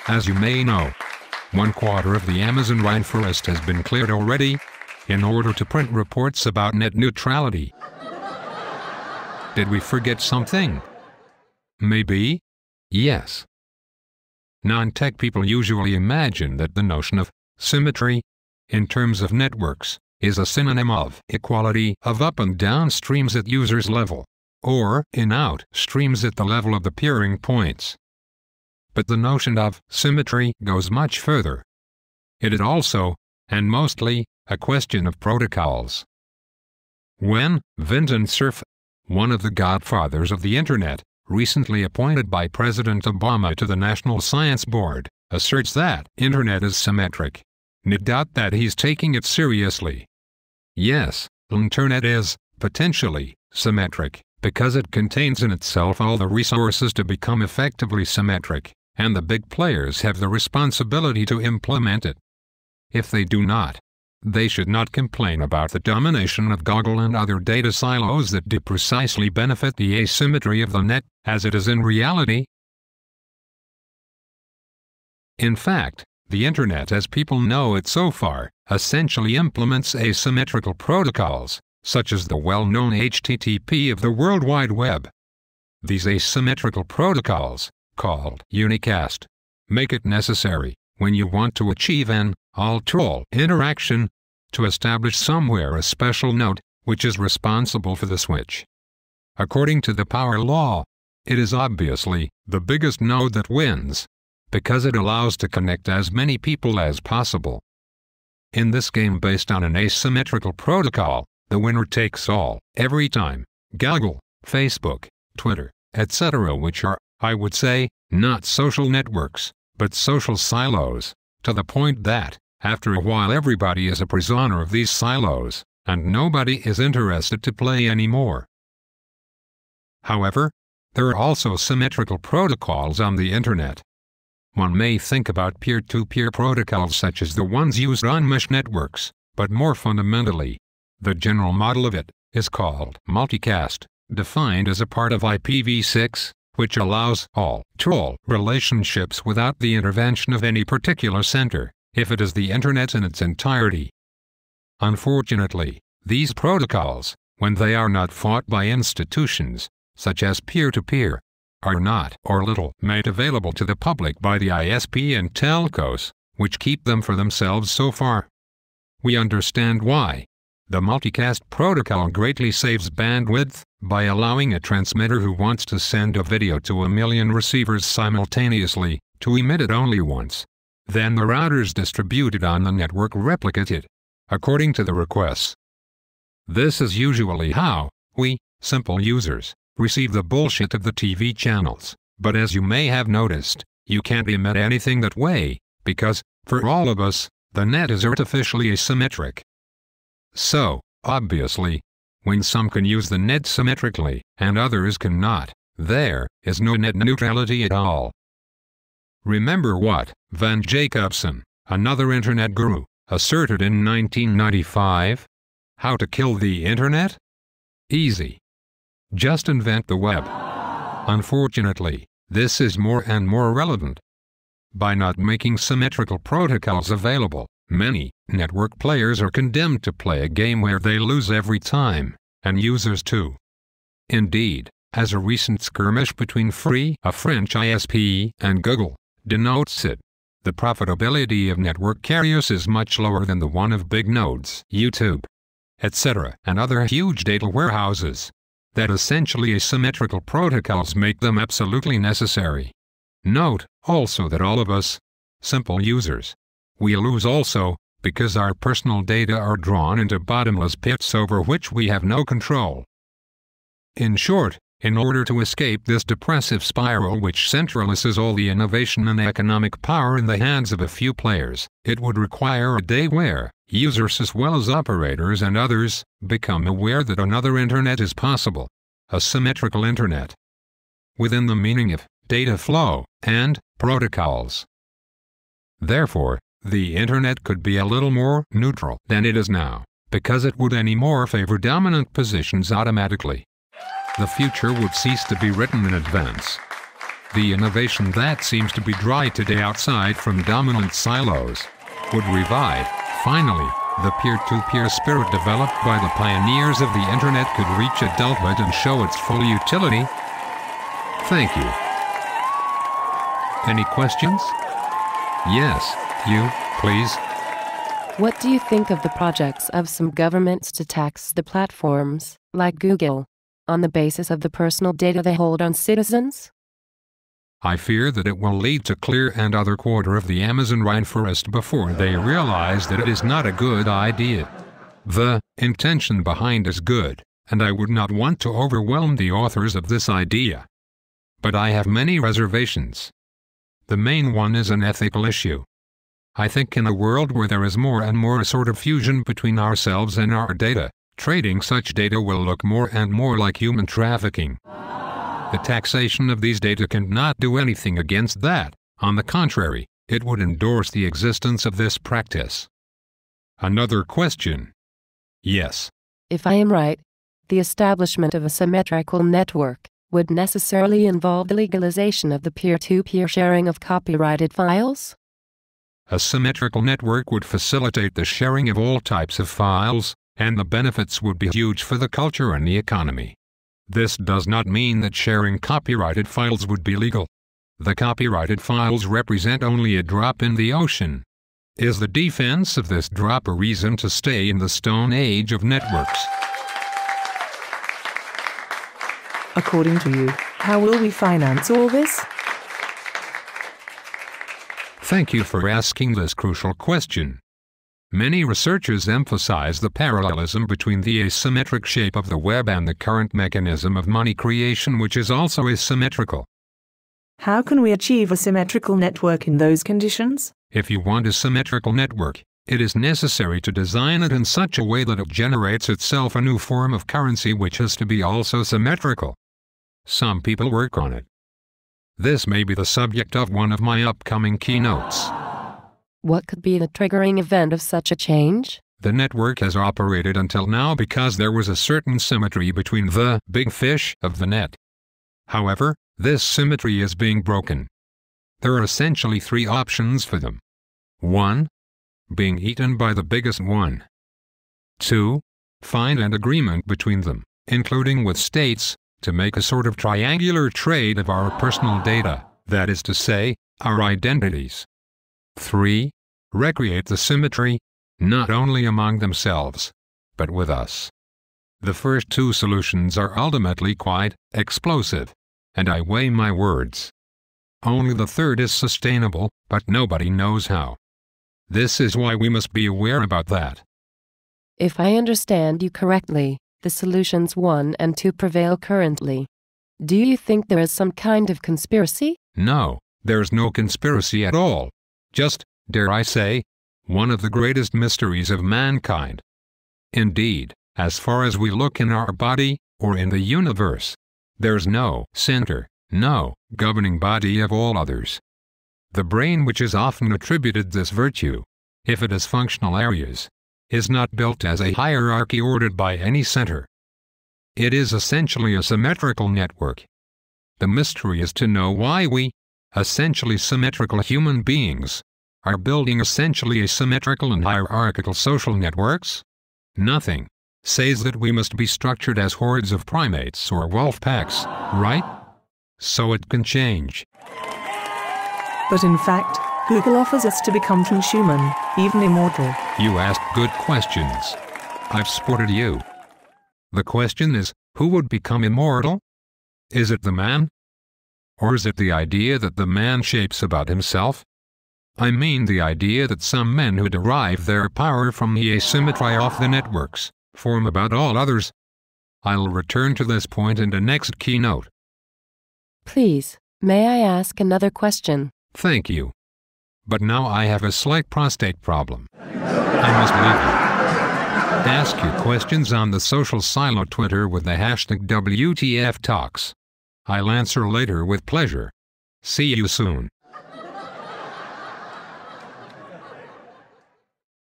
As you may know, 1/4 of the Amazon rainforest has been cleared already, in order to print reports about net neutrality. Did we forget something? Maybe? Yes. Non-tech people usually imagine that the notion of symmetry, in terms of networks, is a synonym of equality of up and down streams at users level, or in-out streams at the level of the peering points. But the notion of symmetry goes much further. It is also, and mostly, a question of protocols. When Vinton Cerf, one of the godfathers of the Internet, recently appointed by President Obama to the National Science Board, asserts that Internet is symmetric, no doubt that he's taking it seriously. Yes, Internet is, potentially, symmetric, because it contains in itself all the resources to become effectively symmetric, and the big players have the responsibility to implement it. If they do not, they should not complain about the domination of Google and other data silos that do precisely benefit the asymmetry of the net, as it is in reality. In fact, the Internet as people know it so far, essentially implements asymmetrical protocols, such as the well-known HTTP of the World Wide Web. These asymmetrical protocols, called Unicast, make it necessary, when you want to achieve an all-to-all interaction, to establish somewhere a special node, which is responsible for the switch. According to the power law, it is obviously the biggest node that wins, because it allows to connect as many people as possible. In this game based on an asymmetrical protocol, the winner takes all, every time. Google, Facebook, Twitter, etc., which are, I would say, not social networks, but social silos, to the point that, after a while everybody is a prisoner of these silos, and nobody is interested to play anymore. However, there are also symmetrical protocols on the Internet. One may think about peer-to-peer protocols such as the ones used on mesh networks, but more fundamentally, the general model of it is called Multicast, defined as a part of IPv6, which allows all-to-all relationships without the intervention of any particular center, if it is the Internet in its entirety. Unfortunately, these protocols, when they are not fought by institutions, such as peer-to-peer, are not or little made available to the public by the ISP and telcos, which keep them for themselves so far. We understand why. The multicast protocol greatly saves bandwidth by allowing a transmitter who wants to send a video to 1 million receivers simultaneously to emit it only once. Then the routers distributed on the network replicate it, according to the requests. This is usually how we, simple users, receive the bullshit of the TV channels, but as you may have noticed, you can't emit anything that way, because, for all of us, the net is artificially asymmetric. So, obviously, when some can use the net symmetrically, and others cannot, there is no net neutrality at all. Remember what Van Jacobson, another Internet guru, asserted in 1995? How to kill the Internet? Easy. Just invent the web. Unfortunately, this is more and more relevant. By not making symmetrical protocols available, many network players are condemned to play a game where they lose every time, and users too. Indeed, as a recent skirmish between a French ISP, and Google, denotes it, the profitability of network carriers is much lower than the one of big nodes, YouTube, etc., and other huge data warehouses. That essentially asymmetrical protocols make them absolutely necessary. Note, also, that all of us, simple users, we lose also, because our personal data are drawn into bottomless pits over which we have no control. In short, in order to escape this depressive spiral which centralizes all the innovation and economic power in the hands of a few players, it would require a day where users as well as operators and others become aware that another Internet is possible, a symmetrical Internet, within the meaning of data flow and protocols. Therefore, the Internet could be a little more neutral than it is now, because it would anymore favor dominant positions automatically. The future would cease to be written in advance. The innovation that seems to be dry today outside from dominant silos would revive. Finally, the peer-to-peer spirit developed by the pioneers of the Internet could reach adulthood and show its full utility. Thank you. Any questions? Yes, you, please. What do you think of the projects of some governments to tax the platforms, like Google, on the basis of the personal data they hold on citizens? I fear that it will lead to clear and other quarter of the Amazon rainforest before they realize that it is not a good idea. The intention behind is good, and I would not want to overwhelm the authors of this idea. But I have many reservations. The main one is an ethical issue. I think in a world where there is more and more a sort of fusion between ourselves and our data, trading such data will look more and more like human trafficking. The taxation of these data cannot do anything against that. On the contrary, it would endorse the existence of this practice. Another question. Yes. If I am right, the establishment of a symmetrical network would necessarily involve the legalization of the peer-to-peer sharing of copyrighted files? A symmetrical network would facilitate the sharing of all types of files, and the benefits would be huge for the culture and the economy. This does not mean that sharing copyrighted files would be legal. The copyrighted files represent only a drop in the ocean. Is the defense of this drop a reason to stay in the Stone Age of networks? According to you, how will we finance all this? Thank you for asking this crucial question. Many researchers emphasize the parallelism between the asymmetric shape of the web and the current mechanism of money creation, which is also asymmetrical. How can we achieve a symmetrical network in those conditions? If you want a symmetrical network, it is necessary to design it in such a way that it generates itself a new form of currency which has to be also symmetrical. Some people work on it. This may be the subject of one of my upcoming keynotes. What could be the triggering event of such a change? The network has operated until now because there was a certain symmetry between the big fish of the net. However, this symmetry is being broken. There are essentially three options for them. 1. Being eaten by the biggest one. 2. Find an agreement between them, including with states, to make a sort of triangular trade of our personal data, that is to say, our identities. 3. Recreate the symmetry, not only among themselves, but with us. The first two solutions are ultimately quite explosive, and I weigh my words. Only the third is sustainable, but nobody knows how. This is why we must be aware about that. If I understand you correctly, the solutions 1 and 2 prevail currently. Do you think there is some kind of conspiracy? No, there's no conspiracy at all. Just, dare I say, one of the greatest mysteries of mankind. Indeed, as far as we look in our body, or in the universe, there's no center, no governing body of all others. The brain, which is often attributed this virtue, if it has functional areas, is not built as a hierarchy ordered by any center. It is essentially a symmetrical network. The mystery is to know why we, essentially symmetrical human beings, are building essentially asymmetrical and hierarchical social networks. Nothing says that we must be structured as hordes of primates or wolf packs, right? So it can change. But in fact, Google offers us to become transhuman, even immortal. You asked good questions. I've spotted you. The question is, who would become immortal? Is it the man? Or is it the idea that the man shapes about himself? I mean the idea that some men who derive their power from the asymmetry of the networks form about all others. I'll return to this point in the next keynote. Please, may I ask another question? Thank you. But now I have a slight prostate problem. I must leave you. Ask your questions on the social silo Twitter with the hashtag WTFtalks. I'll answer later with pleasure. See you soon.